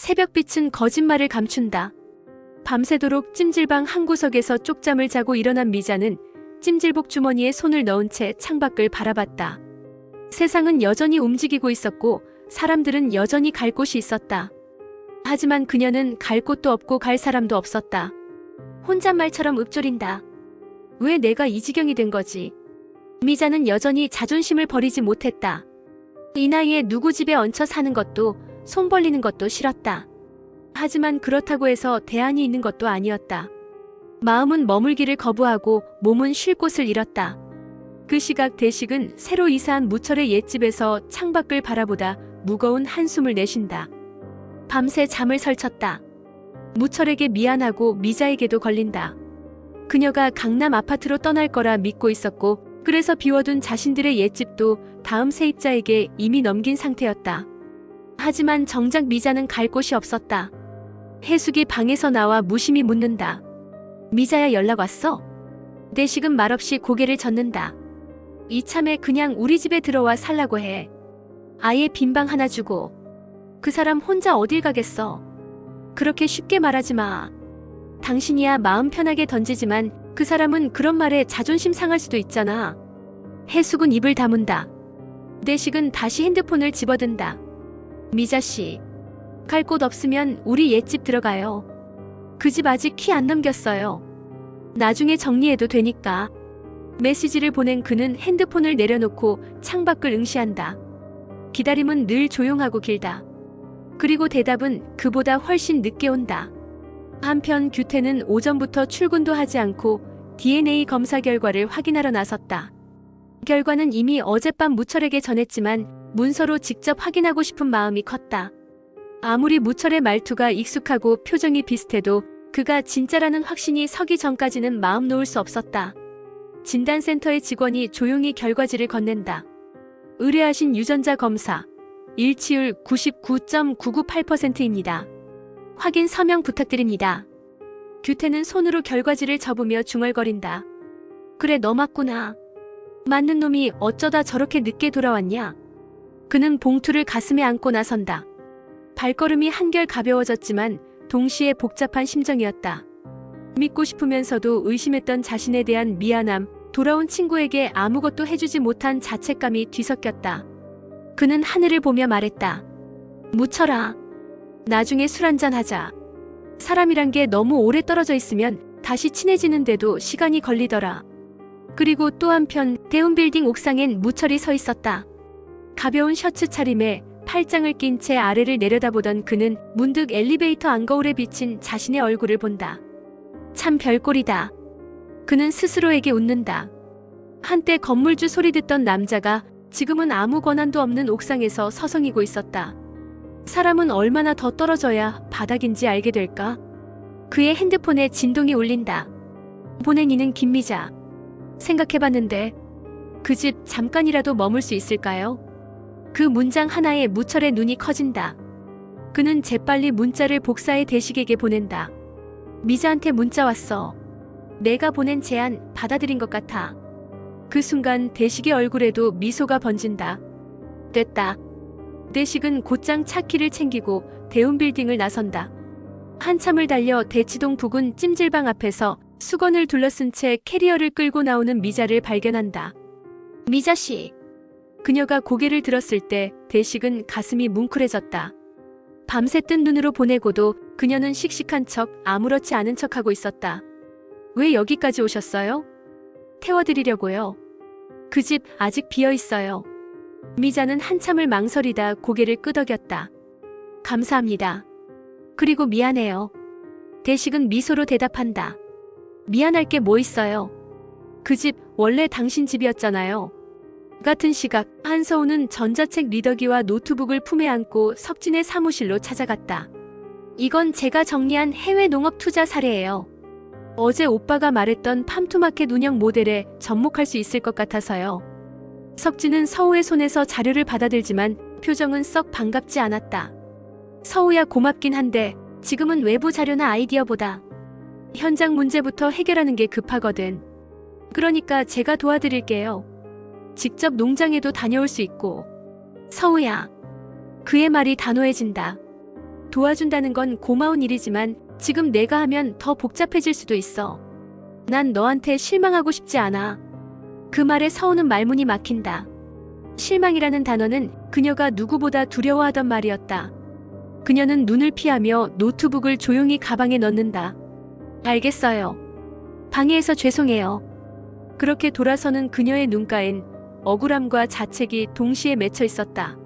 새벽빛은 거짓말을 감춘다. 밤새도록 찜질방 한 구석에서 쪽잠을 자고 일어난 미자는 찜질복 주머니에 손을 넣은 채 창밖을 바라봤다. 세상은 여전히 움직이고 있었고 사람들은 여전히 갈 곳이 있었다. 하지만 그녀는 갈 곳도 없고 갈 사람도 없었다. 혼잣말처럼 읊조린다. 왜 내가 이 지경이 된 거지? 미자는 여전히 자존심을 버리지 못했다. 이 나이에 누구 집에 얹혀 사는 것도 손 벌리는 것도 싫었다. 하지만 그렇다고 해서 대안이 있는 것도 아니었다. 마음은 머물기를 거부하고 몸은 쉴 곳을 잃었다. 그 시각 대식은 새로 이사한 무철의 옛집에서 창밖을 바라보다 무거운 한숨을 내쉰다. 밤새 잠을 설쳤다. 무철에게 미안하고 미자에게도 걸린다. 그녀가 강남 아파트로 떠날 거라 믿고 있었고 그래서 비워둔 자신들의 옛집도 다음 세입자에게 이미 넘긴 상태였다. 하지만 정작 미자는 갈 곳이 없었다. 해숙이 방에서 나와 무심히 묻는다. 미자야, 연락 왔어? 대식은 말없이 고개를 젓는다. 이참에 그냥 우리 집에 들어와 살라고 해. 아예 빈 방 하나 주고. 그 사람 혼자 어딜 가겠어. 그렇게 쉽게 말하지 마. 당신이야 마음 편하게 던지지만 그 사람은 그런 말에 자존심 상할 수도 있잖아. 해숙은 입을 다문다. 대식은 다시 핸드폰을 집어든다. 미자씨, 갈 곳 없으면 우리 옛집 들어가요. 그 집 아직 키 안 넘겼어요. 나중에 정리해도 되니까. 메시지를 보낸 그는 핸드폰을 내려놓고 창밖을 응시한다. 기다림은 늘 조용하고 길다. 그리고 대답은 그보다 훨씬 늦게 온다. 한편 규태는 오전부터 출근도 하지 않고 DNA 검사 결과를 확인하러 나섰다. 결과는 이미 어젯밤 무철에게 전했지만 문서로 직접 확인하고 싶은 마음이 컸다. 아무리 무철의 말투가 익숙하고 표정이 비슷해도 그가 진짜라는 확신이 서기 전까지는 마음 놓을 수 없었다. 진단센터의 직원이 조용히 결과지를 건넨다. 의뢰하신 유전자 검사, 일치율 99.998%입니다. 확인 서명 부탁드립니다. 규태는 손으로 결과지를 접으며 중얼거린다. 그래, 너 맞구나. 맞는 놈이 어쩌다 저렇게 늦게 돌아왔냐? 그는 봉투를 가슴에 안고 나선다. 발걸음이 한결 가벼워졌지만 동시에 복잡한 심정이었다. 믿고 싶으면서도 의심했던 자신에 대한 미안함, 돌아온 친구에게 아무것도 해주지 못한 자책감이 뒤섞였다. 그는 하늘을 보며 말했다. 무철아, 나중에 술 한잔 하자. 사람이란 게 너무 오래 떨어져 있으면 다시 친해지는데도 시간이 걸리더라. 그리고 또 한편 대운빌딩 옥상엔 무철이 서 있었다. 가벼운 셔츠 차림에 팔짱을 낀 채 아래를 내려다보던 그는 문득 엘리베이터 안거울에 비친 자신의 얼굴을 본다. 참 별꼴이다. 그는 스스로에게 웃는다. 한때 건물주 소리 듣던 남자가 지금은 아무 권한도 없는 옥상에서 서성이고 있었다. 사람은 얼마나 더 떨어져야 바닥인지 알게 될까? 그의 핸드폰에 진동이 울린다. 보낸 이는 김미자. 생각해봤는데 그 집 잠깐이라도 머물 수 있을까요? 그 문장 하나에 무철의 눈이 커진다. 그는 재빨리 문자를 복사해 대식에게 보낸다. 미자한테 문자 왔어. 내가 보낸 제안 받아들인 것 같아. 그 순간 대식의 얼굴에도 미소가 번진다. 됐다. 대식은 곧장 차키를 챙기고 대운빌딩을 나선다. 한참을 달려 대치동 부근 찜질방 앞에서 수건을 둘러쓴 채 캐리어를 끌고 나오는 미자를 발견한다. 미자씨. 그녀가 고개를 들었을 때 대식은 가슴이 뭉클해졌다. 밤새 뜬 눈으로 보내고도 그녀는 씩씩한 척 아무렇지 않은 척하고 있었다. 왜 여기까지 오셨어요? 태워드리려고요. 그 집 아직 비어있어요. 미자는 한참을 망설이다 고개를 끄덕였다. 감사합니다. 그리고 미안해요. 대식은 미소로 대답한다. 미안할 게 뭐 있어요. 그 집 원래 당신 집이었잖아요. 같은 시각 한서우는 전자책 리더기와 노트북을 품에 안고 석진의 사무실로 찾아갔다. 이건 제가 정리한 해외 농업 투자 사례예요. 어제 오빠가 말했던 팜투마켓 운영 모델에 접목할 수 있을 것 같아서요. 석진은 서우의 손에서 자료를 받아들지만 표정은 썩 반갑지 않았다. 서우야, 고맙긴 한데 지금은 외부 자료나 아이디어보다 현장 문제부터 해결하는 게 급하거든. 그러니까 제가 도와드릴게요. 직접 농장에도 다녀올 수 있고. 서우야. 그의 말이 단호해진다. 도와준다는 건 고마운 일이지만 지금 내가 하면 더 복잡해질 수도 있어. 난 너한테 실망하고 싶지 않아. 그 말에 서우는 말문이 막힌다. 실망이라는 단어는 그녀가 누구보다 두려워하던 말이었다. 그녀는 눈을 피하며 노트북을 조용히 가방에 넣는다. 알겠어요. 방해해서 죄송해요. 그렇게 돌아서는 그녀의 눈가엔 억울함과 자책이 동시에 맺혀 있었다.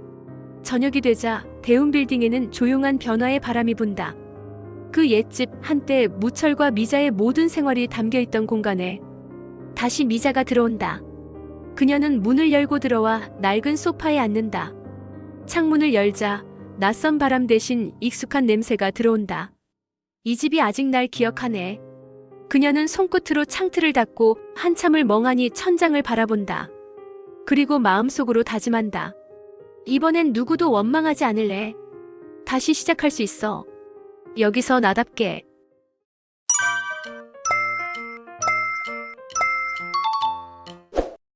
저녁이 되자 대운 빌딩에는 조용한 변화의 바람이 분다. 그 옛집 한때 무철과 미자의 모든 생활이 담겨있던 공간에 다시 미자가 들어온다. 그녀는 문을 열고 들어와 낡은 소파에 앉는다. 창문을 열자 낯선 바람 대신 익숙한 냄새가 들어온다. 이 집이 아직 날 기억하네. 그녀는 손끝으로 창틀을 닫고 한참을 멍하니 천장을 바라본다. 그리고 마음속으로 다짐한다. 이번엔 누구도 원망하지 않을래. 다시 시작할 수 있어. 여기서 나답게.